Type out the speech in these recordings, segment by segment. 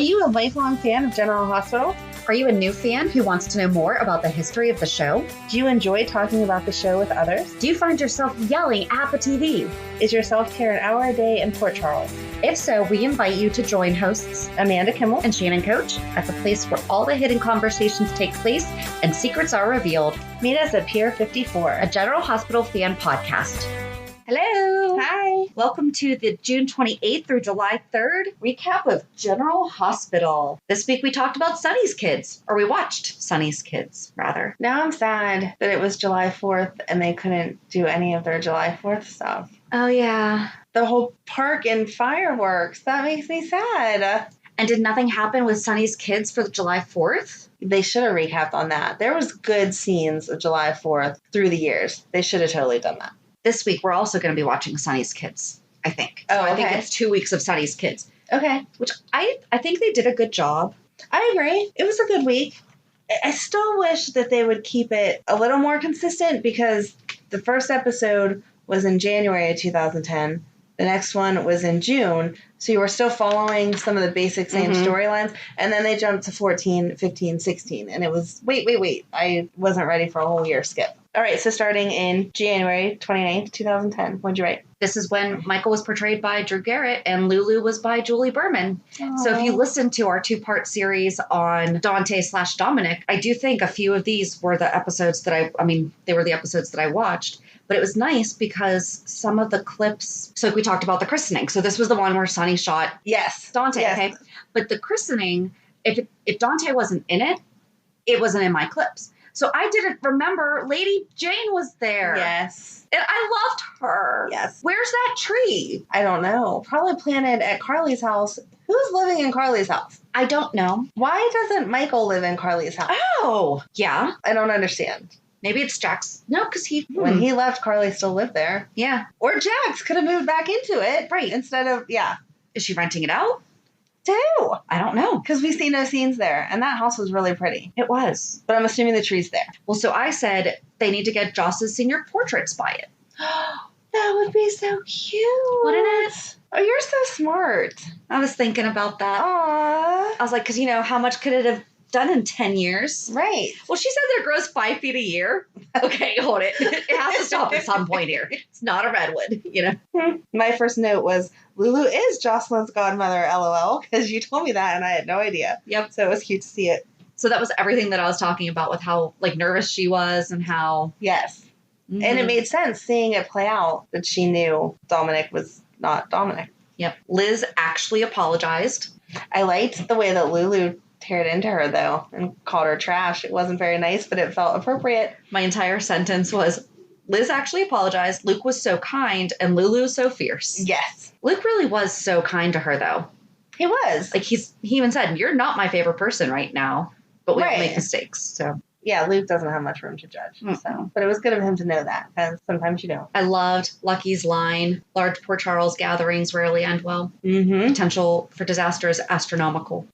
you a lifelong fan of General Hospital? Are you a new fan who wants to know more about the history of the show? Do you enjoy talking about the show with others? Do you find yourself yelling at the TV? Is your self-care an hour a day in Port Charles? If so, we invite you to join hosts Amanda Kimmel and Shannon Coach at the place where all the hidden conversations take place and secrets are revealed. Meet us at Pier 54, a General Hospital fan podcast. Hello. Hi. Welcome to the June 28th through July 3rd recap of General Hospital. This week we talked about Sonny's Kids, or we watched Sonny's Kids, rather. Now I'm sad that it was July 4th and they couldn't do any of their July 4th stuff. Oh, yeah. The whole park and fireworks. That makes me sad. And did nothing happen with Sonny's Kids for July 4th? They should have recapped on that. There was good scenes of July 4th through the years. They should have totally done that. This week, we're also going to be watching Sonny's Kids, I think. Oh, so okay. I think it's 2 weeks of Sonny's Kids. Okay. Which I think they did a good job. I agree. It was a good week. I still wish that they would keep it a little more consistent because the first episode was in January of 2010. The next one was in June. So you were still following some of the basic same storylines. And then they jumped to 14, 15, 16. And it was, wait. I wasn't ready for a whole year skip. All right, so starting in January 29th, 2010, what'd you write? This is when Michael was portrayed by Drew Garrett and Lulu was by Julie Berman. Aww. So if you listen to our 2-part series on Dante/Dominic, I do think a few of these were the episodes that they were the episodes that I watched. But it was nice because some of the clips, so we talked about the christening. So this was the one where Sonny shot Dante, yes. Okay? But the christening, if Dante wasn't in it, it wasn't in my clips. So I didn't remember Lady Jane was there. Yes. And I loved her. Yes. Where's that tree? I don't know. Probably planted at Carly's house. Who's living in Carly's house? I don't know. Why doesn't Michael live in Carly's house? Oh, yeah. I don't understand. Maybe it's Jax. No, because when he left, Carly still lived there. Yeah. Or Jax could have moved back into it. Right. Instead of, Is she renting it out? Too. I don't know. Because we see no scenes there. And that house was really pretty. It was. But I'm assuming the tree's there. Well, so I said they need to get Joss's senior portraits by it. That would be so cute. Wouldn't it? Oh, you're so smart. I was thinking about that. Aww. I was like, because, how much could it have done in 10 years? Right. Well, she said that it grows 5 feet a year. Okay, hold it. It has to stop at some point here. It's not a redwood, My first note was, Lulu is Jocelyn's godmother, LOL, because you told me that and I had no idea. Yep. So it was cute to see it. So that was everything that I was talking about with how, nervous she was and how... Yes. Mm-hmm. And it made sense seeing it play out that she knew Dominic was not Dominic. Yep. Liz actually apologized. I liked the way that Lulu teared into her, though, and called her trash. It wasn't very nice, but it felt appropriate. My entire sentence was, Liz actually apologized, Luke was so kind, and Lulu so fierce. Yes. Luke really was so kind to her, though. He was. He even said, you're not my favorite person right now, but we all make mistakes, so... Yeah, Luke doesn't have much room to judge. So, but it was good of him to know that, because sometimes you don't. I loved Lucky's line, large Port Charles gatherings rarely end well. Mm-hmm. Potential for disaster is astronomical.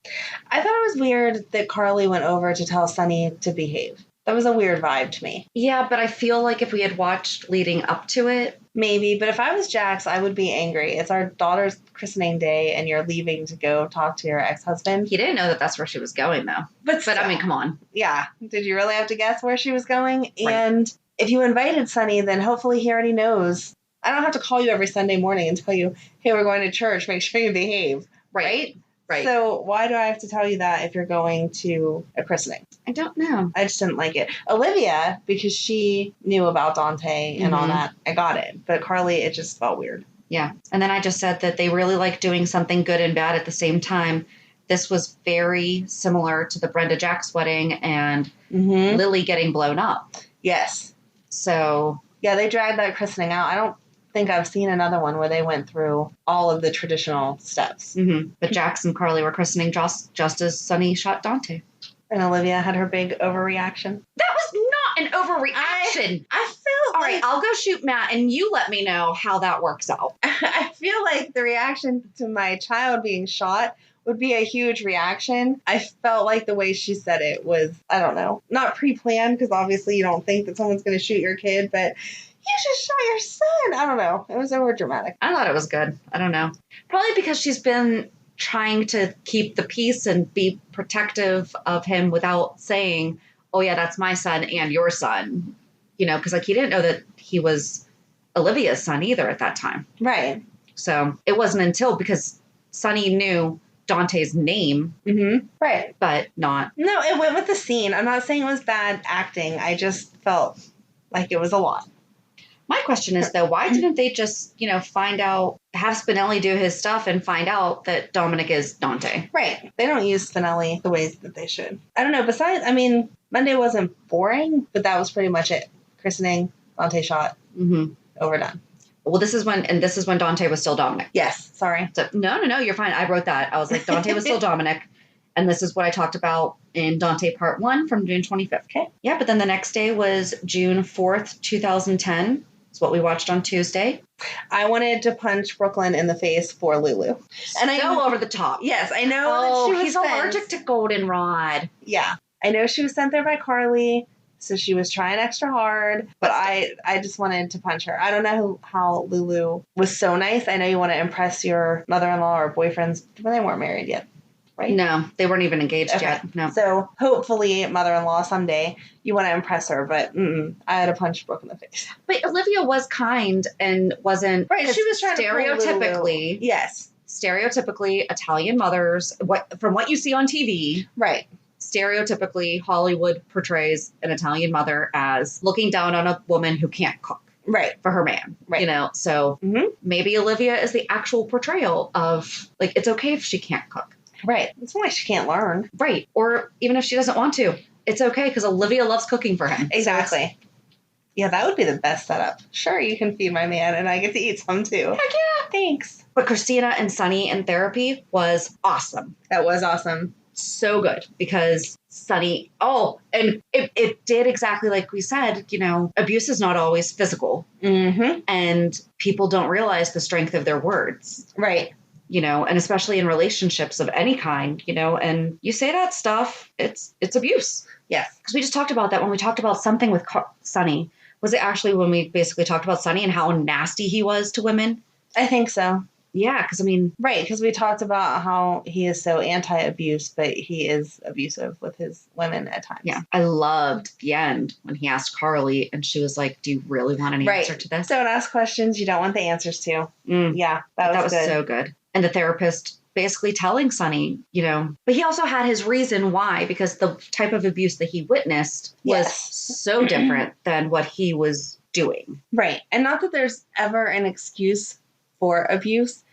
I thought it was weird that Carly went over to tell Sonny to behave. That was a weird vibe to me. Yeah, but I feel like if we had watched leading up to it... Maybe, but if I was Jax, I would be angry. It's our daughter's christening day, and you're leaving to go talk to your ex-husband. He didn't know that that's where she was going, though. But I mean, come on. Yeah. Did you really have to guess where she was going? Right. And if you invited Sonny, then hopefully he already knows. I don't have to call you every Sunday morning and tell you, hey, we're going to church. Make sure you behave. Right? Right. So why do I have to tell you that if you're going to a christening? I don't know. I just didn't like it. Olivia, because she knew about Dante and all that, I got it. But Carly, it just felt weird. Yeah. And then I just said that they really like doing something good and bad at the same time. This was very similar to the Brenda Jax wedding and Lily getting blown up. Yes. So. Yeah, they dragged that christening out. I don't think I've seen another one where they went through all of the traditional steps. Mm-hmm. But Jax and Carly were christening just as Sonny shot Dante. And Olivia had her big overreaction. That was not an overreaction. I feel all right, I'll go shoot Matt and you let me know how that works out. I feel like the reaction to my child being shot would be a huge reaction. I felt like the way she said it was, I don't know, not pre-planned, because obviously you don't think that someone's going to shoot your kid, but you just shot your son. I don't know. It was over dramatic. I thought it was good. I don't know. Probably because she's been trying to keep the peace and be protective of him without saying, oh yeah, that's my son and your son, because like he didn't know that he was Olivia's son either at that time. Right. So it wasn't until, because Sonny knew Dante's name. Mm-hmm. Right. But not. No, it went with the scene. I'm not saying it was bad acting. I just felt like it was a lot. My question is, though, why didn't they just, find out, have Spinelli do his stuff and find out that Dominic is Dante? Right. They don't use Spinelli the ways that they should. I don't know. Besides, Monday wasn't boring, but that was pretty much it. Christening, Dante shot, overdone. Well, this is when Dante was still Dominic. Yes. Sorry. So, no, you're fine. I wrote that. I was like, Dante was still Dominic. And this is what I talked about in Dante Part 1 from June 25th. Okay. Yeah, but then the next day was June 4th, 2010. It's what we watched on Tuesday. I wanted to punch Brooklyn in the face for Lulu. And I know over the top. Yes, I know. Oh, that she was he's allergic to goldenrod. Yeah. I know she was sent there by Carly, so she was trying extra hard, but I just wanted to punch her. I don't know how Lulu was so nice. I know you want to impress your mother-in-law or boyfriends, but they weren't married yet. Right? No, they weren't even engaged yet. No. So hopefully, mother-in-law someday, you want to impress her, but I had to punch Brooke in the face. But Olivia was kind and wasn't right. She was trying stereotypically. To yes, stereotypically Italian mothers. From what you see on TV, right? Stereotypically, Hollywood portrays an Italian mother as looking down on a woman who can't cook. Right. For her man. Right. So maybe Olivia is the actual portrayal of, like, it's okay if she can't cook. Right. It's not like she can't learn. Right. Or even if she doesn't want to. It's okay because Olivia loves cooking for him. Exactly. Yeah, that would be the best setup. Sure, you can feed my man and I get to eat some too. Heck yeah. Thanks. But Kristina and Sonny in therapy was awesome. That was awesome. So good because Sonny, and it did exactly like we said, abuse is not always physical. Mm-hmm. And people don't realize the strength of their words. Right. And especially in relationships of any kind, and you say that stuff, it's abuse. Yes. Because we just talked about that when we talked about something with Sonny. Was it actually when we basically talked about Sonny and how nasty he was to women? I think so. Yeah, because right, because we talked about how he is so anti-abuse, but he is abusive with his women at times. Yeah, I loved the end when he asked Carly, and she was like, "Do you really want any answer to this?" Don't ask questions you don't want the answers to. Yeah, that was good. So good. And the therapist basically telling Sonny, but he also had his reason why, because the type of abuse that he witnessed was so different than what he was doing. Right, and not that there's ever an excuse for abuse.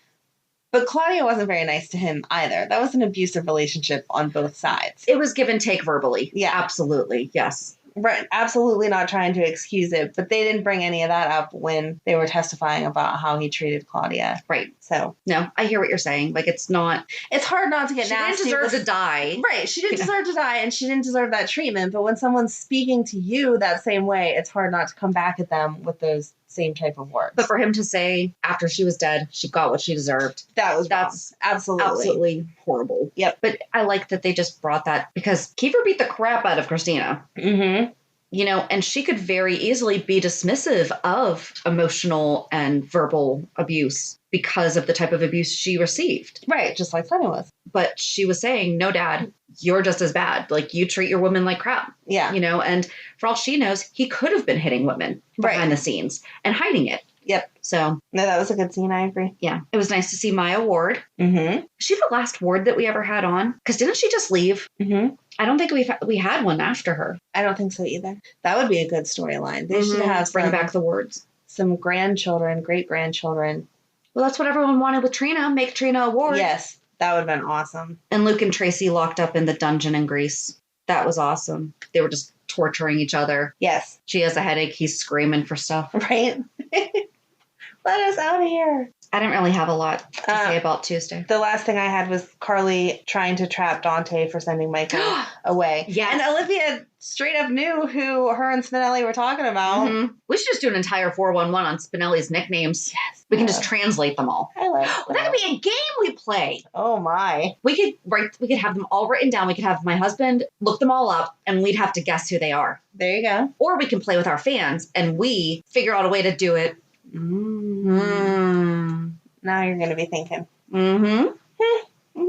But Claudia wasn't very nice to him either. That was an abusive relationship on both sides. It was give and take verbally. Yeah. Absolutely. Yes. Right. Absolutely not trying to excuse it. But they didn't bring any of that up when they were testifying about how he treated Claudia. Right. So. No, I hear what you're saying. Like, it's not. It's hard not to get nasty. She didn't deserve to die. Right. She didn't deserve to die and she didn't deserve that treatment. But when someone's speaking to you that same way, it's hard not to come back at them with those same type of words. But for him to say after she was dead, she got what she deserved. That's absolutely horrible. Yep. But I like that they just brought that because Kiefer beat the crap out of Kristina. Mm-hmm. And she could very easily be dismissive of emotional and verbal abuse because of the type of abuse she received. Right, just like Sonny was. But she was saying, no, Dad, you're just as bad. Like, you treat your women like crap. Yeah. And for all she knows, he could have been hitting women behind the scenes and hiding it. Yep. So. No, that was a good scene. I agree. Yeah. It was nice to see Maya Ward. Mm-hmm. Was she the last Ward that we ever had on? Because didn't she just leave? Mm-hmm. I don't think we had one after her. I don't think so either. That would be a good storyline. They should have bring back the Wards. Some grandchildren, great-grandchildren. Well, that's what everyone wanted with Trina. Make Trina a Ward. Yes. That would have been awesome. And Luke and Tracy locked up in the dungeon in Greece. That was awesome. They were just torturing each other. Yes. She has a headache. He's screaming for stuff. Right? Let us out of here. I didn't really have a lot to say about Tuesday. The last thing I had was Carly trying to trap Dante for sending Michael away. Yes. And Olivia straight up knew who her and Spinelli were talking about. Mm-hmm. We should just do an entire 411 on Spinelli's nicknames. Yes. We can just translate them all. I like that. That could be a game we play. Oh, my. We could have them all written down. We could have my husband look them all up, and we'd have to guess who they are. There you go. Or we can play with our fans, and we figure out a way to do it. Mm. Now you're going to be thinking. Mm-hmm.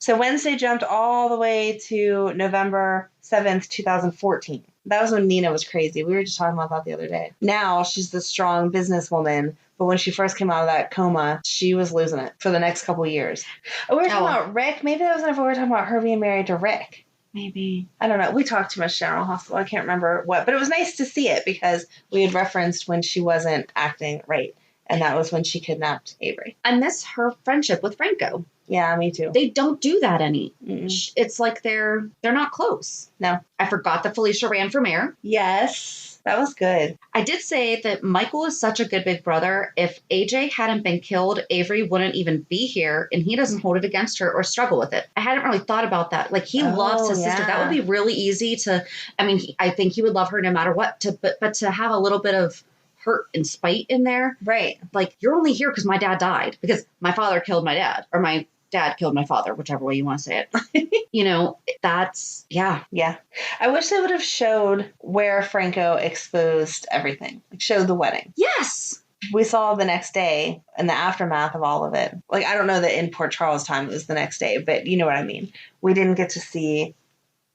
So Wednesday jumped all the way to November 7th, 2014. That was when Nina was crazy. We were just talking about that the other day. Now she's the strong businesswoman, but when she first came out of that coma, she was losing it for the next couple of years. Oh, we were talking about Rick. Maybe that was whenever we were talking about her being married to Rick. Maybe. I don't know. We talked too much General Hospital. I can't remember what, but it was nice to see it because we had referenced when she wasn't acting right. And that was when she kidnapped Avery. I miss her friendship with Franco. Yeah, me too. They don't do that any. Mm-mm. It's like they're not close. No. I forgot that Felicia ran for mayor. Yes, that was good. I did say that Michael is such a good big brother. If AJ hadn't been killed, Avery wouldn't even be here, and he doesn't hold it against her or struggle with it. I hadn't really thought about that. Like, he loves his sister. That would be really easy to, I mean, I think he would love her no matter what, but to have a little bit of hurt and spite in there. Right. Like, you're only here because my dad died, because my father killed my dad, or my dad killed my father, whichever way you want to say it. You know, that's, yeah. Yeah. I wish they would have showed where Franco exposed everything. Like, showed the wedding. Yes. We saw the next day in the aftermath of all of it. Like, I don't know that in Port Charles time it was the next day, but you know what I mean. We didn't get to see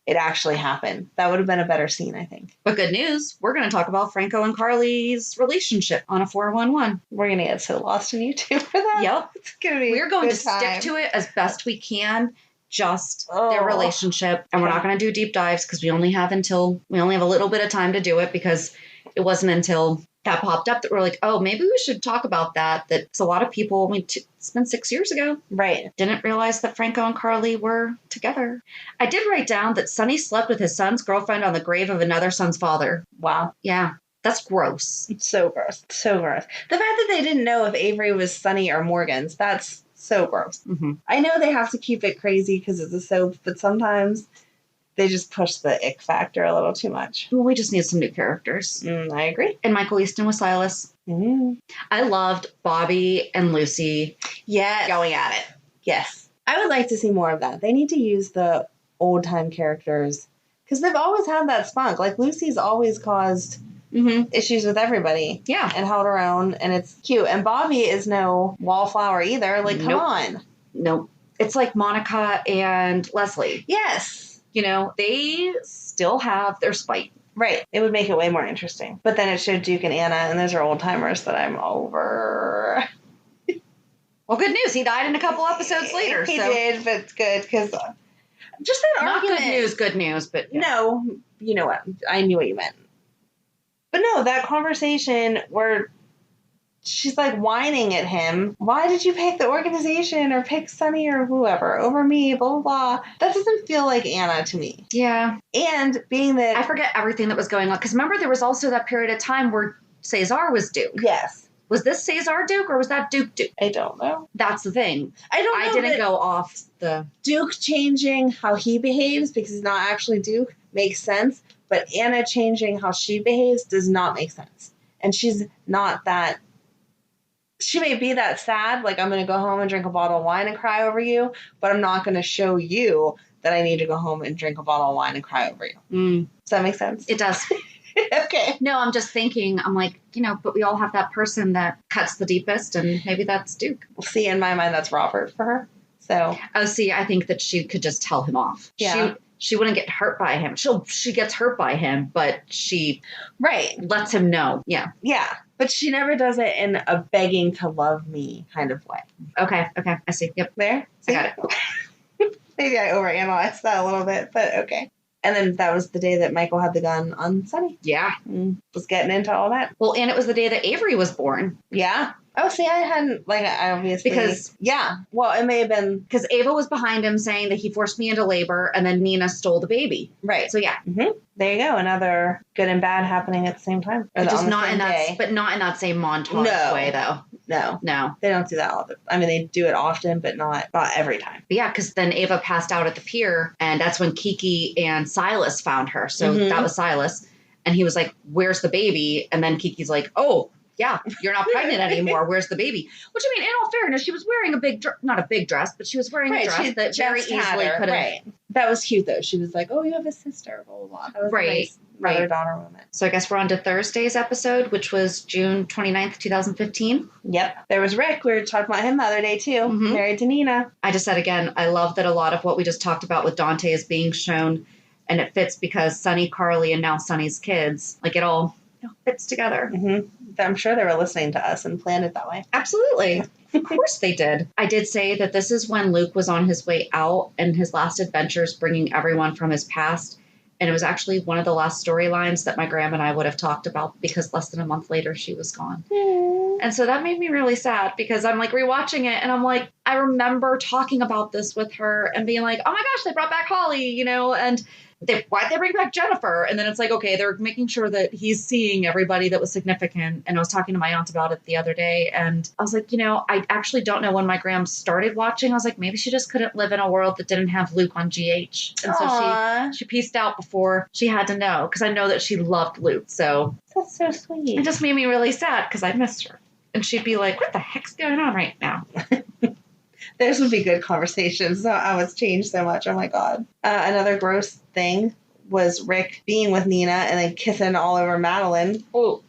it actually happen. That would have been a better scene, I think. But good news, we're going to talk about Franco and Carly's relationship on a 411. We're going to get so lost in YouTube for that. Yep. It's going to be We're going to time. stick to it as best we can, just their relationship. And we're not going to do deep dives because we only have a little bit of time to do it, because it wasn't until that popped up that we're like, oh, maybe we should talk about that. That's a lot of people, I mean, it's been 6 years ago. Right. Didn't realize that Franco and Carly were together. I did write down that Sonny slept with his son's girlfriend on the grave of another son's father. Wow. Yeah. That's gross. It's so gross. So gross. The fact that they didn't know if Avery was Sonny or Morgan's, that's so gross. Mm-hmm. I know they have to keep it crazy because it's a soap, but sometimes they just push the ick factor a little too much. Well, we just need some new characters. I agree. And Michael Easton was Silas. I loved Bobby and Lucy going at it. Yes. I would like to see more of that. They need to use the old time characters because they've always had that spunk. Like, Lucy's always caused issues with everybody. Yeah. And held her own, and it's cute. And Bobby is no wallflower either. Like, come on. Nope. It's like Monica and Leslie. Yes. You know, they still have their spite. Right. It would make it way more interesting. But then it showed Duke and Anna, and those are old timers that I'm over. Well, good news. He died in a couple episodes later. He did, but it's good because just that not argument. Good news, but yeah. No, you know what? I knew what you meant. But no, that conversation where she's like whining at him. Why did you pick the organization or pick Sonny or whoever over me? Blah, blah, blah. That doesn't feel like Anna to me. Yeah. And being that... I forget everything that was going on. Because remember, there was also that period of time where Cesar was Duke. Yes. Was this Cesar Duke or was that Duke Duke? I don't know. That's the thing. I didn't go off the... Duke changing how he behaves because he's not actually Duke makes sense. But Anna changing how she behaves does not make sense. And she's not that... She may be that sad, like, I'm going to go home and drink a bottle of wine and cry over you, but I'm not going to show you that I need to go home and drink a bottle of wine and cry over you. Does that make sense? It does. Okay. No, I'm just thinking, I'm like, you know, but we all have that person that cuts the deepest, and maybe that's Duke. See, in my mind, that's Robert for her. So. Oh, see, I think that she could just tell him off. Yeah. She wouldn't get hurt by him. She gets hurt by him, but she lets him know. Yeah. Yeah. But she never does it in a begging to love me kind of way. Okay. I see. Yep. There? See? I got it. Maybe I overanalyzed that a little bit, but okay. And then that was the day that Michael had the gun on Sonny. Yeah. Was getting into all that. Well, and it was the day that Avery was born. Yeah. Oh, see, I hadn't, like, I obviously... Because... Yeah. Well, it may have been... Because Ava was behind him saying that he forced me into labor, and then Nina stole the baby. Right. So, yeah. Mm-hmm. There you go. Another good and bad happening at the same time. Or just on the not same in day. that... But not in that same montage way, though. No. They don't do that all the... I mean, they do it often, but not every time. But yeah, because then Ava passed out at the pier, and that's when Kiki and Silas found her. So that was Silas. And he was like, where's the baby? And then Kiki's like, oh... yeah, you're not pregnant anymore. Where's the baby? Which, I mean, in all fairness, she was wearing a big, not a big dress, but she was wearing a dress that very easily could have. Right. That was cute, though. She was like, oh, you have a sister, blah, blah, blah. That was a nice mother-daughter moment. So I guess we're on to Thursday's episode, which was June 29th, 2015. Yep. There was Rick. We were talking about him the other day, too. Mm-hmm. Married to Nina. I just said again, I love that a lot of what we just talked about with Dante is being shown, and it fits because Sonny, Carly, and now Sonny's kids, like it all fits together. Mm-hmm. I'm sure they were listening to us and planned it that way. Absolutely. Of course they did. I did say that this is when Luke was on his way out and his last adventures, bringing everyone from his past. And it was actually one of the last storylines that my grandma and I would have talked about because less than a month later she was gone. And so that made me really sad because I'm like rewatching it and I'm like, I remember talking about this with her and being like, oh my gosh, they brought back Holly, you know, and why'd they bring back Jennifer? And then it's like, okay, they're making sure that he's seeing everybody that was significant. And I was talking to my aunt about it the other day. And I was like, you know, I actually don't know when my gram started watching. I was like, maybe she just couldn't live in a world that didn't have Luke on GH. And so she pieced out before she had to know because I know that she loved Luke. So that's so sweet. It just made me really sad because I missed her. And she'd be like, what the heck's going on right now? Those would be good conversations. So I was changed so much. Oh my God. Another gross thing was Rick being with Nina and then kissing all over Madeline. Oh,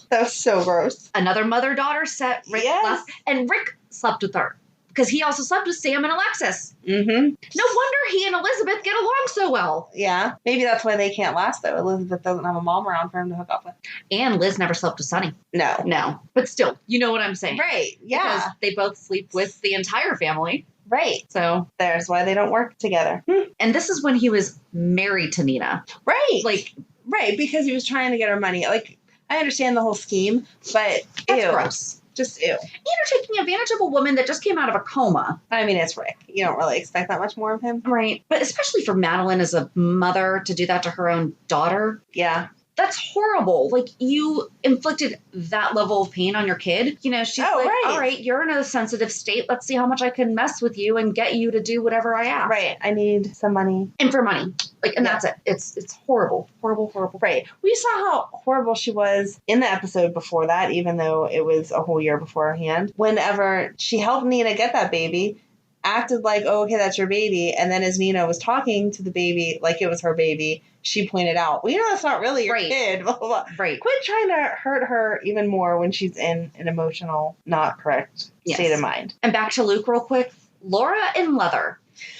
that was so gross. Another mother-daughter set. Rick left, and Rick slept with her because he also slept with Sam and Alexis. Mm-hmm. No wonder he and Elizabeth get along so well. Yeah. Maybe that's why they can't last, though. Elizabeth doesn't have a mom around for him to hook up with. And Liz never slept with Sonny. No. But still, you know what I'm saying. Right. Yeah. Because they both sleep with the entire family. Right. So there's why they don't work together. And this is when he was married to Nina. Right. Right. Because he was trying to get her money. Like, I understand the whole scheme, but that's gross. Just ew. And you're taking advantage of a woman that just came out of a coma. I mean, it's Rick. You don't really expect that much more of him. Right. But especially for Madeline as a mother to do that to her own daughter. Yeah. That's horrible. Like, you inflicted that level of pain on your kid. You know, she's all right, you're in a sensitive state. Let's see how much I can mess with you and get you to do whatever I ask. Right. I need some money. And for money. Like, and that's it. It's horrible. Horrible, horrible. Right. We saw how horrible she was in the episode before that, even though it was a whole year beforehand. Whenever she helped Nina get that baby, acted like, oh, okay, that's your baby. And then as Nina was talking to the baby like it was her baby, she pointed out, well, you know, that's not really your kid. Blah, blah, blah. Right. Quit trying to hurt her even more when she's in an emotional, not correct state of mind. And back to Luke real quick. Laura in leather.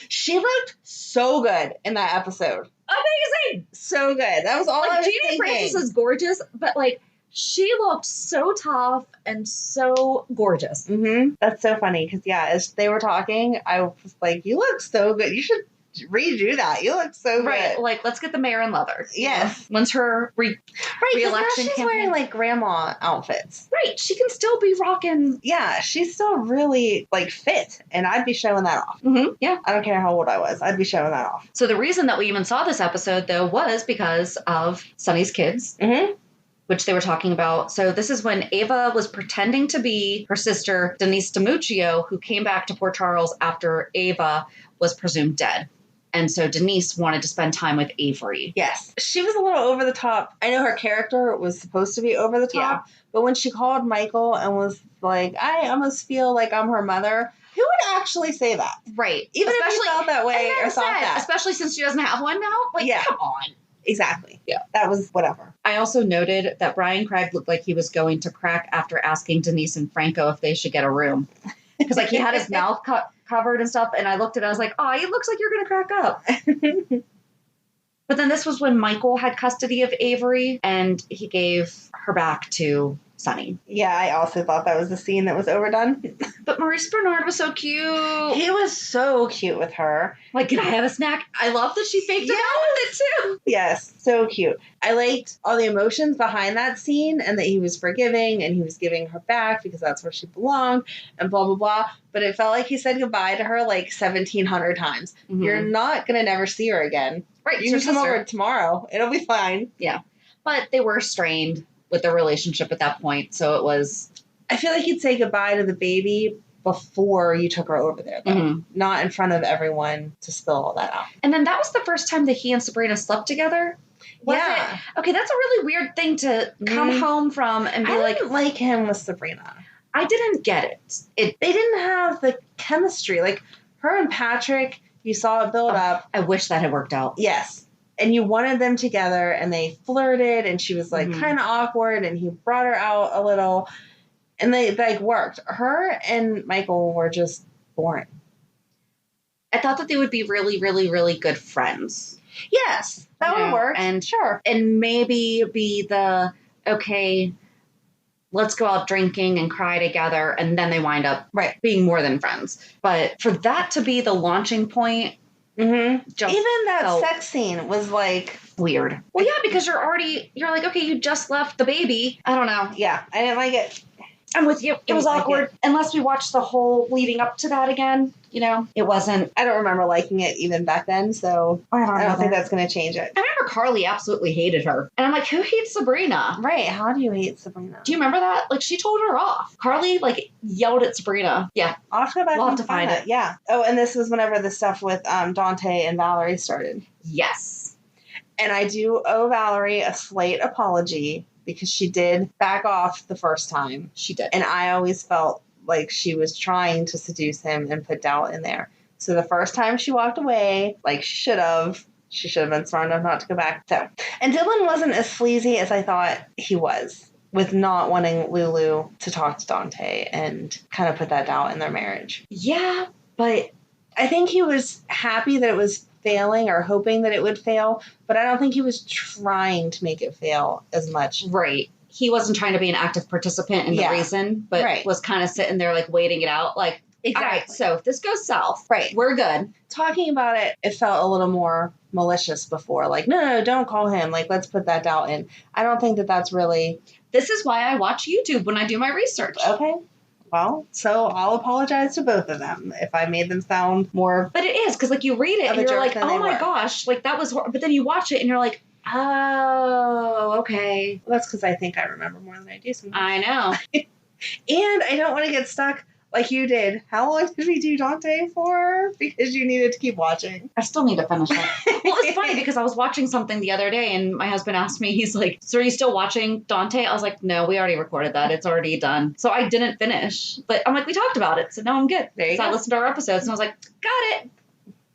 She looked so good in that episode. Amazing. So good. That was all I was Jeannie thinking. Francis is gorgeous, but like, she looked so tough and so gorgeous. Mm-hmm. That's so funny because, as they were talking, I was like, you look so good. You should redo that. You look so good. Like, let's get the mayor in leather. Yes. When's her re-election she's campaign? Wearing like grandma outfits. Right. She can still be rocking. Yeah. She's still really like fit and I'd be showing that off. Mm-hmm. Yeah. I don't care how old I was. I'd be showing that off. So the reason that we even saw this episode though was because of Sonny's kids. Mm-hmm. Which they were talking about. So this is when Ava was pretending to be her sister, Denise DiMuccio, who came back to Port Charles after Ava was presumed dead. And so Denise wanted to spend time with Avery. Yes. She was a little over the top. I know her character was supposed to be over the top, but when she called Michael and was like, I almost feel like I'm her mother, who would actually say that? Right. Even if you felt that way or thought that. Especially since she doesn't have one now. Like, come on. Exactly. Yeah. That was whatever. I also noted that Brian Craig looked like he was going to crack after asking Denise and Franco if they should get a room. Because, like, he had his mouth covered and stuff, and I looked at it, I was like, oh, it looks like you're going to crack up. But then this was when Michael had custody of Avery, and he gave her back to Sonny. Yeah, I also thought that was the scene that was overdone. But Maurice Bernard was so cute. He was so cute with her. Like, can I have a snack? I love that she faked it out with it, too. Yes, so cute. I liked all the emotions behind that scene and that he was forgiving and he was giving her back because that's where she belonged and blah, blah, blah. But it felt like he said goodbye to her like 1,700 times. Mm-hmm. You're not going to never see her again. Right. You can come over tomorrow. It'll be fine. Yeah. But they were strained with their relationship at that point. So it was... I feel like you'd say goodbye to the baby before you took her over there, though. Mm-hmm. Not in front of everyone to spill all that out. And then that was the first time that he and Sabrina slept together. Was Yeah. it? Okay, that's a really weird thing to come home from and be I didn't like him with Sabrina. I didn't get it. They didn't have the chemistry. Like, her and Patrick, you saw it build up. I wish that had worked out. Yes. And you wanted them together, and they flirted, and she was, like, kind of awkward, and he brought her out a little, and they, like, worked. Her and Michael were just boring. I thought that they would be really, really, really good friends. Yes, that would work. And sure. And maybe be okay, let's go out drinking and cry together, and then they wind up being more than friends. But for that to be the launching point, even that sex scene was like weird. Well, yeah, because you're like, okay, you just left the baby. I don't know. Yeah, I didn't like it. I'm with you. It was awkward. Unless we watched the whole leading up to that again. It wasn't. I don't remember liking it even back then, so I don't think that's going to change it. I remember Carly absolutely hated her. And I'm like, who hates Sabrina? Right. How do you hate Sabrina? Do you remember that? Like, she told her off. Carly, yelled at Sabrina. Yeah. I'll have to go back and find it. Yeah. Oh, and this was whenever the stuff with Dante and Valerie started. Yes. And I do owe Valerie a slight apology because she did back off the first time. She did. And I always felt like she was trying to seduce him and put doubt in there. So the first time she walked away, like she should have been smart enough not to go back. So, and Dylan wasn't as sleazy as I thought he was with not wanting Lulu to talk to Dante and kind of put that doubt in their marriage. Yeah, but I think he was happy that it was failing or hoping that it would fail, but I don't think he was trying to make it fail as much. Right. He wasn't trying to be an active participant in the reason, but was kind of sitting there waiting it out. Exactly. All right, so if this goes south, we're good. Talking about it, it felt a little more malicious before. No, don't call him. Let's put that doubt in. I don't think that that's really... This is why I watch YouTube when I do my research. Okay. Well, so I'll apologize to both of them if I made them sound more... But it is, because you read it and you're like, oh my gosh, that was... But then you watch it and you're like, oh, okay. Well, that's because I think I remember more than I do sometimes. I know. And I don't want to get stuck like you did. How long did we do Dante for? Because you needed to keep watching. I still need to finish it. Well, it's funny because I was watching something the other day and my husband asked me, he's like, so are you still watching Dante? I was like, no, we already recorded that. It's already done. So I didn't finish. But I'm like, we talked about it. So now I'm good. There you go. I listened to our episodes and I was like, got it.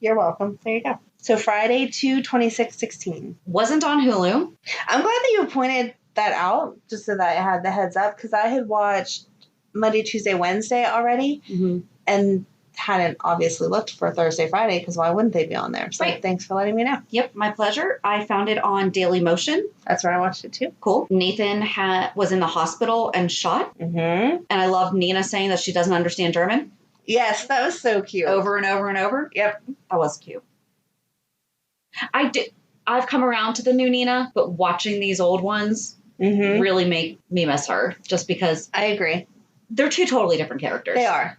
You're welcome. There you go. So Friday, 2/26/16. Wasn't on Hulu. I'm glad that you pointed that out just so that I had the heads up because I had watched Monday, Tuesday, Wednesday already and hadn't obviously looked for Thursday, Friday because why wouldn't they be on there? So thanks for letting me know. Yep, my pleasure. I found it on Daily Motion. That's where I watched it too. Cool. Nathan was in the hospital and shot. And I love Nina saying that she doesn't understand German. Yes, that was so cute. Over and over and over. Yep. That was cute. I've come around to the new Nina, but watching these old ones really make me miss her just because. I agree. They're two totally different characters. They are.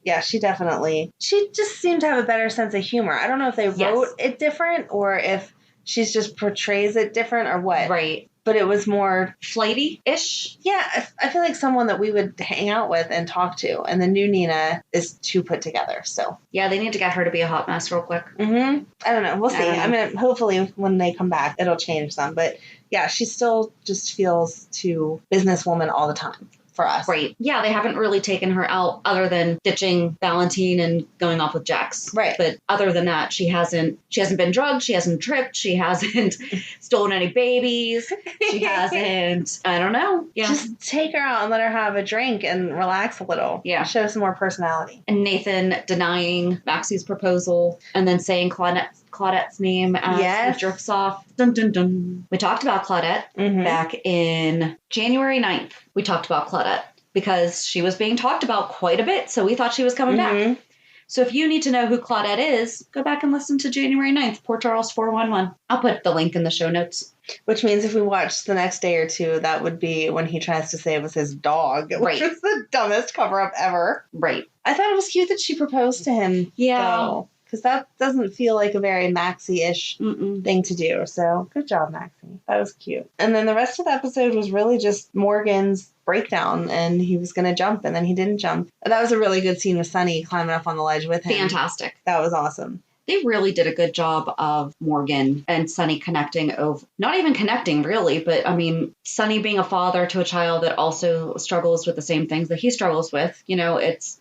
Yeah, she just seemed to have a better sense of humor. I don't know if they wrote it different or if she's just portrays it different or what. Right. But it was more flighty-ish. Yeah, I feel like someone that we would hang out with and talk to. And the new Nina is too put together. So yeah, they need to get her to be a hot mess real quick. I don't know. We'll see. I mean, hopefully when they come back, it'll change some. But yeah, she still just feels too businesswoman all the time. For us. Right. Yeah, they haven't really taken her out other than ditching Valentine and going off with Jax. Right. But other than that, she hasn't been drugged, she hasn't tripped, she hasn't stolen any babies, she hasn't, I don't know. Yeah. Just take her out and let her have a drink and relax a little. Yeah. Show some more personality. And Nathan denying Maxie's proposal and then saying Claudette's name as he jerks off. Dun, dun, dun. We talked about Claudette back in January 9th. We talked about Claudette because she was being talked about quite a bit. So we thought she was coming back. So if you need to know who Claudette is, go back and listen to January 9th, Port Charles 411. I'll put the link in the show notes. Which means if we watched the next day or two, that would be when he tries to say it was his dog. Which is the dumbest cover-up ever. Right. I thought it was cute that she proposed to him. Yeah. Because that doesn't feel like a very Maxie-ish thing to do. So good job, Maxie. That was cute. And then the rest of the episode was really just Morgan's breakdown, and he was going to jump, and then he didn't jump. And that was a really good scene with Sonny climbing up on the ledge with him. Fantastic. That was awesome. They really did a good job of Morgan and Sonny connecting over, not even connecting really, but I mean, Sonny being a father to a child that also struggles with the same things that he struggles with, I know it's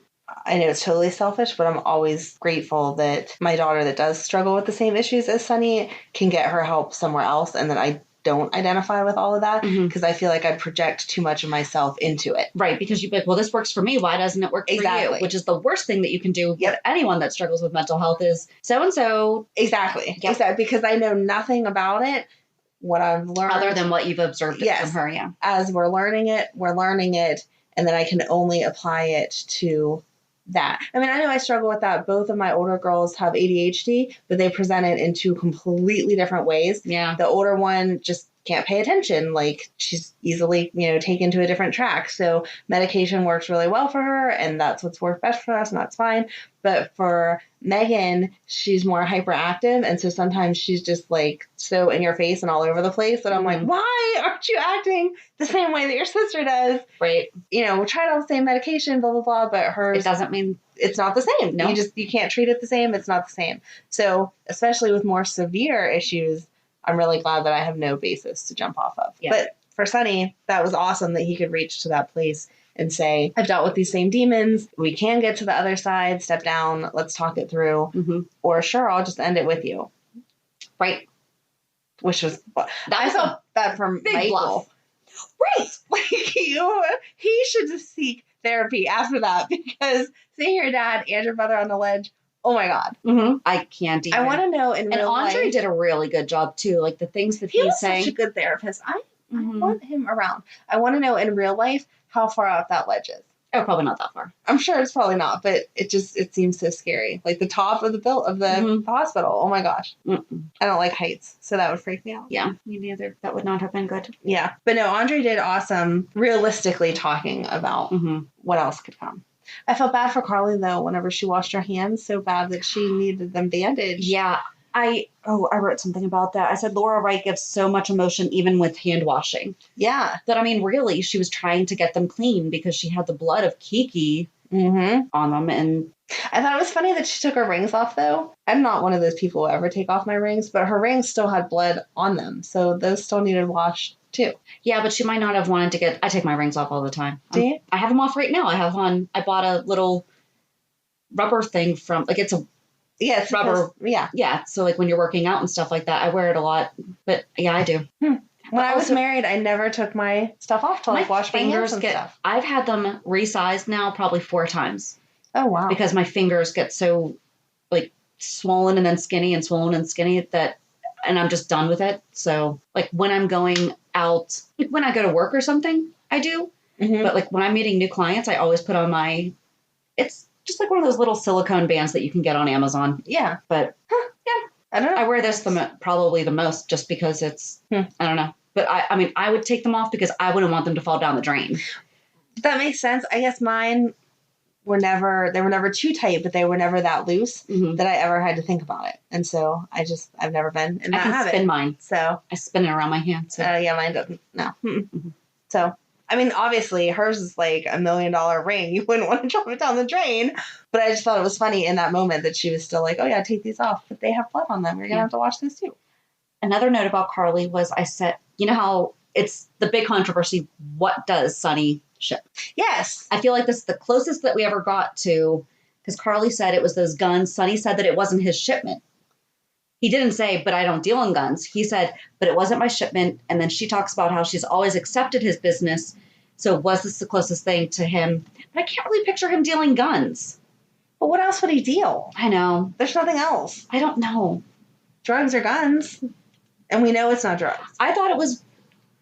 totally selfish, but I'm always grateful that my daughter that does struggle with the same issues as Sonny can get her help somewhere else, and that I don't identify with all of that, because I feel like I project too much of myself into it. Right, because you'd be like, well, this works for me. Why doesn't it work for you? Which is the worst thing that you can do with anyone that struggles with mental health is so-and-so. Exactly. Because I know nothing about it. What I've learned. Other than what you've observed from her, yeah. As we're learning it, and then I can only apply it to that. I mean, I know I struggle with that. Both of my older girls have ADHD, but they present it in two completely different ways. Yeah. The older one just can't pay attention. Like, she's easily, taken to a different track. So medication works really well for her, and that's what's worked best for us, and that's fine. But for Megan, she's more hyperactive, and so sometimes she's just like so in your face and all over the place that I'm like, why aren't you acting the same way that your sister does? Right. We tried all the same medication, blah, blah, blah, but hers... It doesn't mean... It's not the same. No. You can't treat it the same. It's not the same. So, especially with more severe issues, I'm really glad that I have no basis to jump off of. Yeah. But for Sonny, that was awesome that he could reach to that place and say, I've dealt with these same demons. We can get to the other side. Step down. Let's talk it through. Mm-hmm. Or sure, I'll just end it with you. Right. Which was... I felt bad for Michael. Bluff. Right. Like, he should just seek therapy after that, because seeing your dad and your brother on the ledge, oh my God. Mm-hmm. I can't even. I want to know in real life. And Andre did a really good job too. Like the things that he was saying. Such a good therapist. I want him around. I want to know in real life how far out that ledge is. Oh, probably not that far. I'm sure it's probably not, but it seems so scary. Like the top of the hospital. Oh my gosh. Mm-mm. I don't like heights, so that would freak me out. Yeah, me neither. That would not have been good. Yeah. But no, Andre did awesome realistically talking about what else could come. I felt bad for Carly, though, whenever she washed her hands so bad that she needed them bandaged. Yeah. I wrote something about that. I said Laura Wright gives so much emotion even with hand washing. Yeah. That, I mean, really, she was trying to get them clean because she had the blood of Kiki on them. And I thought it was funny that she took her rings off, though. I'm not one of those people who ever take off my rings, but her rings still had blood on them. So those still needed washed, too. Yeah, but she might not have wanted to get... I take my rings off all the time. Do you? I have them off right now. I bought a little rubber thing from... Like, it's a... Yeah, it's rubber. Yeah. Yeah. So like when you're working out and stuff like that, I wear it a lot. But yeah, I do. When I was married, I never took my stuff off till I washed my hands and stuff. I've had them resized now probably 4 times. Oh, wow. Because my fingers get so like swollen and then skinny and swollen and skinny and I'm just done with it. So like when I'm going out, like when I go to work or something, I do. Mm-hmm. But like when I'm meeting new clients, I always put on it's just like one of those little silicone bands that you can get on Amazon. Yeah. But yeah, I don't know. I wear this probably the most just because it's, I don't know. But I mean, I would take them off because I wouldn't want them to fall down the drain. That makes sense. I guess mine they were never too tight, but they were never that loose that I ever had to think about it. And so I've never been in that habit. I can spin mine. So I spin it around my hand. So. Yeah, mine doesn't. No. Mm-hmm. So, I mean, obviously hers is like $1 million ring. You wouldn't want to drop it down the drain. But I just thought it was funny in that moment that she was still like, oh yeah, take these off. But they have blood on them. You're going to have to wash those too. Another note about Carly was I said, you know how it's the big controversy, what does Sonny ship? Yes. I feel like this is the closest that we ever got to, because Carly said it was those guns. Sonny said that it wasn't his shipment. He didn't say, but I don't deal in guns. He said, but it wasn't my shipment. And then she talks about how she's always accepted his business. So was this the closest thing to him? But I can't really picture him dealing guns. But what else would he deal? I know. There's nothing else. I don't know. Drugs or guns. And we know it's not drugs. I thought it was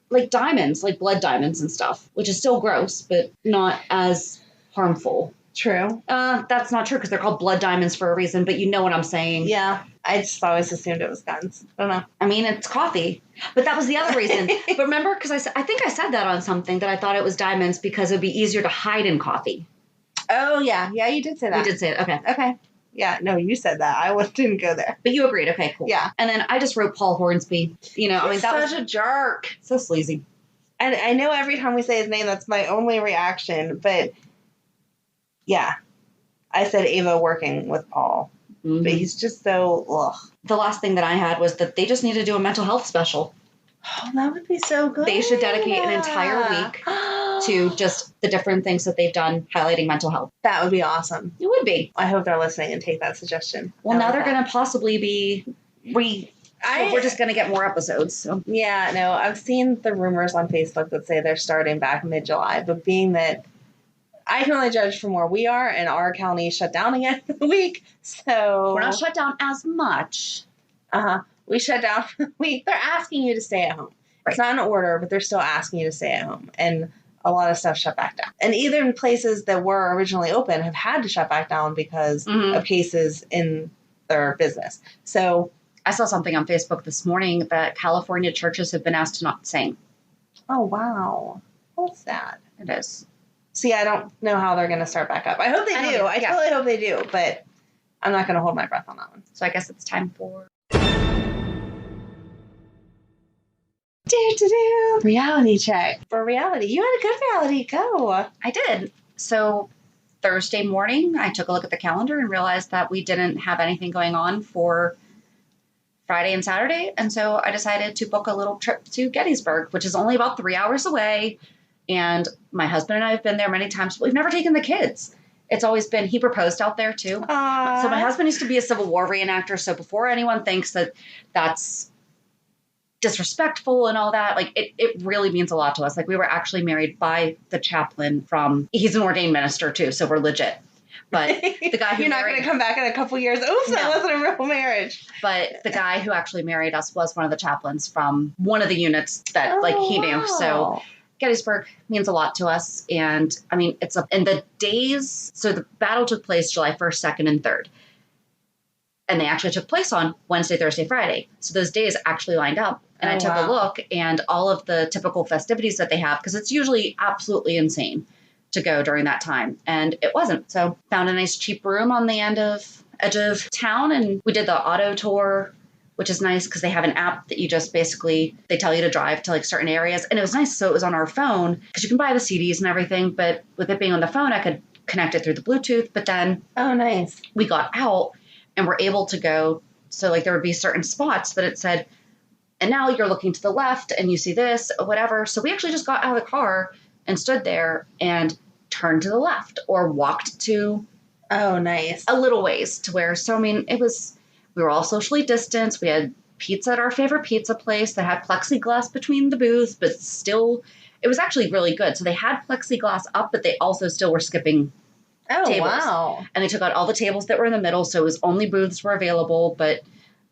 like diamonds, like blood diamonds and stuff, which is still gross, but not as harmful. True. That's not true because they're called blood diamonds for a reason, but you know what I'm saying. Yeah. I just always assumed it was guns. I don't know. I mean, it's coffee. But that was the other reason. But remember, because I think I said that on something, that I thought it was diamonds because it would be easier to hide in coffee. Oh, yeah. Yeah, you did say that. You did say it. Okay. Okay. Yeah, no, you said that. I didn't go there. But you agreed. Okay, cool. Yeah. And then I just wrote Paul Hornsby. You know, I mean, that was such a jerk. So sleazy. And I know every time we say his name, that's my only reaction. But, yeah. I said Ava working with Paul. Mm-hmm. But he's just so, ugh. The last thing that I had was that they just need to do a mental health special. Oh, that would be so good. They should dedicate an entire week to just the different things that they've done highlighting mental health. That would be awesome. It would be. I hope they're listening and take that suggestion. Well, now they're going to possibly be we're just going to get more episodes. So. Yeah, no, I've seen the rumors on Facebook that say they're starting back mid-July, but being that I can only judge from where we are, and our county shut down again for the week, so... We're not shut down as much. We shut down for the week. They're asking you to stay at home. Right. It's not an order, but they're still asking you to stay at home, and a lot of stuff shut back down. And even places that were originally open have had to shut back down because of cases in their business. So... I saw something on Facebook this morning that California churches have been asked to not sing. Oh, wow. What's that? It is. See, I don't know how they're going to start back up. I hope they do. I totally hope they do, but I'm not going to hold my breath on that one. So I guess it's time for... Reality check. For reality. You had a good reality. Go. I did. So Thursday morning, I took a look at the calendar and realized that we didn't have anything going on for Friday and Saturday. And so I decided to book a little trip to Gettysburg, which is only about 3 hours away. And my husband and I have been there many times, but we've never taken the kids. It's always been, he proposed out there too. Aww. So my husband used to be a Civil War reenactor. So before anyone thinks that that's disrespectful and all that, like it really means a lot to us. Like we were actually married by the chaplain he's an ordained minister too. So we're legit. But the guy who You're not going to come back in a couple years. Oops, that wasn't a real marriage. But the guy who actually married us was one of the chaplains from one of the units that he knew. So Gettysburg means a lot to us. And I mean, in the days, so the battle took place July 1st, 2nd, and 3rd. And they actually took place on Wednesday, Thursday, Friday. So those days actually lined up. And I took a look, and all of the typical festivities that they have, because it's usually absolutely insane to go during that time, and it wasn't. So found a nice cheap room on the edge of town, and we did the auto tour, which is nice because they have an app that you just basically, they tell you to drive to like certain areas, and it was nice. So it was on our phone because you can buy the CDs and everything, but with it being on the phone, I could connect it through the Bluetooth. But then nice, we got out and were able to go. So like there would be certain spots that it said, and now you're looking to the left and you see this or whatever. So we actually just got out of the car and stood there and turned to the left or walked to nice, a little ways to where, so I mean, we were all socially distanced. We had pizza at our favorite pizza place that had plexiglass between the booths, but still, it was actually really good. So they had plexiglass up, but they also still were skipping tables. Wow. And they took out all the tables that were in the middle. So it was only booths were available, but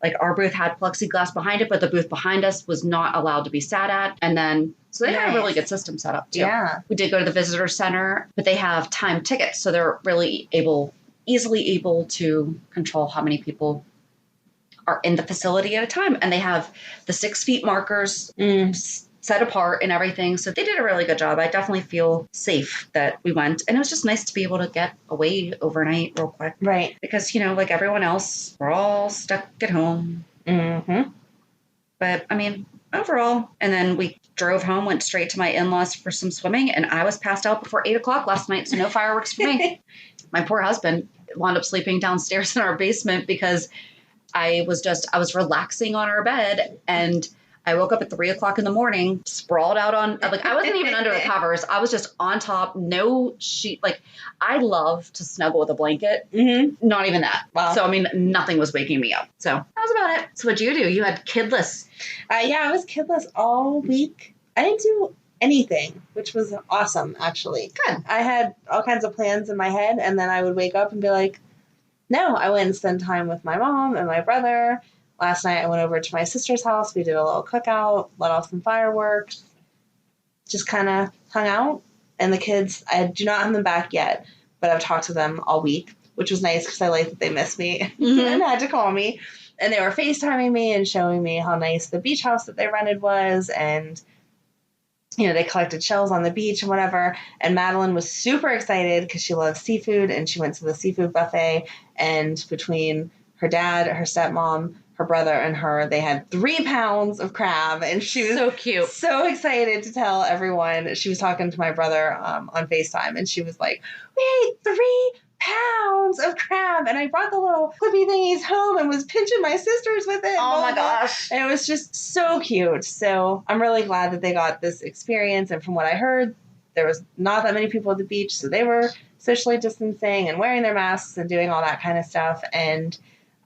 like our booth had plexiglass behind it, but the booth behind us was not allowed to be sat at. And then, so they had a really good system set up too. Yeah. We did go to the visitor center, but they have timed tickets. So they're really easily able to control how many people are in the facility at a time. And they have the 6 feet markers set apart and everything. So they did a really good job. I definitely feel safe that we went. And it was just nice to be able to get away overnight real quick. Right. Because, like everyone else, we're all stuck at home. Mm-hmm. But, I mean, overall. And then we drove home, went straight to my in-laws for some swimming. And I was passed out before 8 o'clock last night. So no fireworks for me. My poor husband wound up sleeping downstairs in our basement because I was relaxing on our bed, and I woke up at 3 o'clock in the morning, sprawled out on, like, I wasn't even under the covers. I was just on top, no sheet. Like, I love to snuggle with a blanket. Mm-hmm. Not even that. Wow. So, I mean, nothing was waking me up. So that was about it. So what'd you do? You had kidless. Yeah, I was kidless all week. I didn't do anything, which was awesome, actually. Good. I had all kinds of plans in my head, and then I would wake up and be like, no, I went and spent time with my mom and my brother. Last night I went over to my sister's house. We did a little cookout, let off some fireworks, just kind of hung out. And the kids, I do not have them back yet, but I've talked to them all week, which was nice because I like that they missed me and had to call me. And they were FaceTiming me and showing me how nice the beach house that they rented was. And, they collected shells on the beach and whatever. And Madeline was super excited because she loves seafood, and she went to the seafood buffet. And between her dad, her stepmom, her brother, and her, they had 3 pounds of crab. And she was so cute, so excited to tell everyone. She was talking to my brother on FaceTime, and she was like, we ate 3 pounds of crab, and I brought the little clippy thingies home and was pinching my sisters with it. Oh my gosh. And it was just so cute. So I'm really glad that they got this experience. And from what I heard, there was not that many people at the beach, so they were socially distancing and wearing their masks and doing all that kind of stuff. And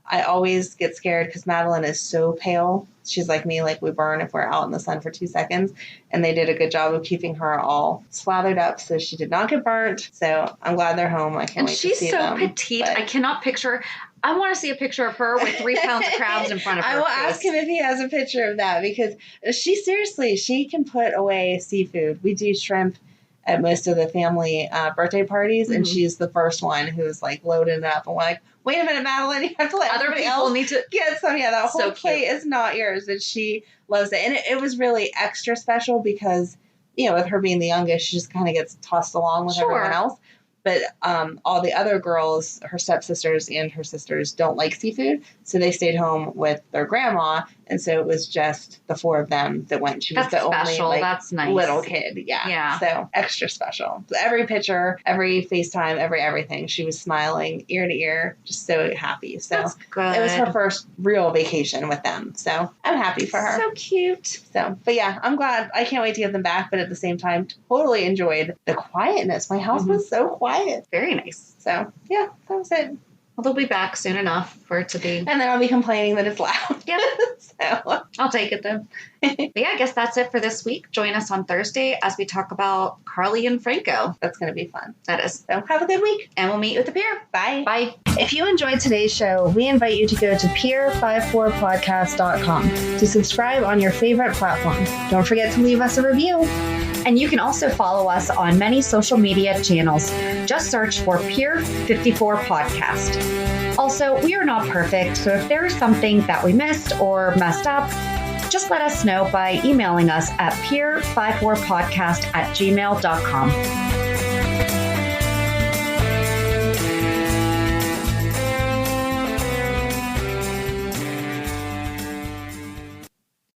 I always get scared because Madeline is so pale. She's like me, like we burn if we're out in the sun for 2 seconds. And they did a good job of keeping her all slathered up so she did not get burnt. So I'm glad they're home. I can't wait to see them. And she's so petite. I cannot picture. I want to see a picture of her with 3 pounds of crabs in front of her. I will face. ask him if he has a picture of that, because she can put away seafood. We do shrimp at most of the family birthday parties, and she's the first one who's like loading it up. And we're like, wait a minute, Madeline, you have to let other people else need to get some. Yeah, that whole so plate is not yours, and she loves it. And it was really extra special because, with her being the youngest, she just kind of gets tossed along with everyone else. But all the other girls, her stepsisters and her sisters, don't like seafood, so they stayed home with their grandma, and so it was just the 4 of them that went. She was the only That's nice. little kid. Yeah. So extra special. So every picture, every FaceTime, everything, she was smiling ear to ear, just so happy. So that's good. It was her first real vacation with them. So I'm happy for her. So cute. So, but yeah, I'm glad. I can't wait to get them back, but at the same time, totally enjoyed the quietness. My house was so quiet. Very nice. So yeah, that was it. Well, they'll be back soon enough for it to be. And then I'll be complaining that it's loud. Yep. So I'll take it then. But yeah, I guess that's it for this week. Join us on Thursday as we talk about Carly and Franco. That's going to be fun. That is. So have a good week. And we'll meet you at the pier. Bye. Bye. If you enjoyed today's show, we invite you to go to pier54podcast.com to subscribe on your favorite platform. Don't forget to leave us a review. And you can also follow us on many social media channels. Just search for Pier 54 Podcast. Also, we are not perfect, so if there is something that we missed or messed up, just let us know by emailing us at pier54podcast@gmail.com.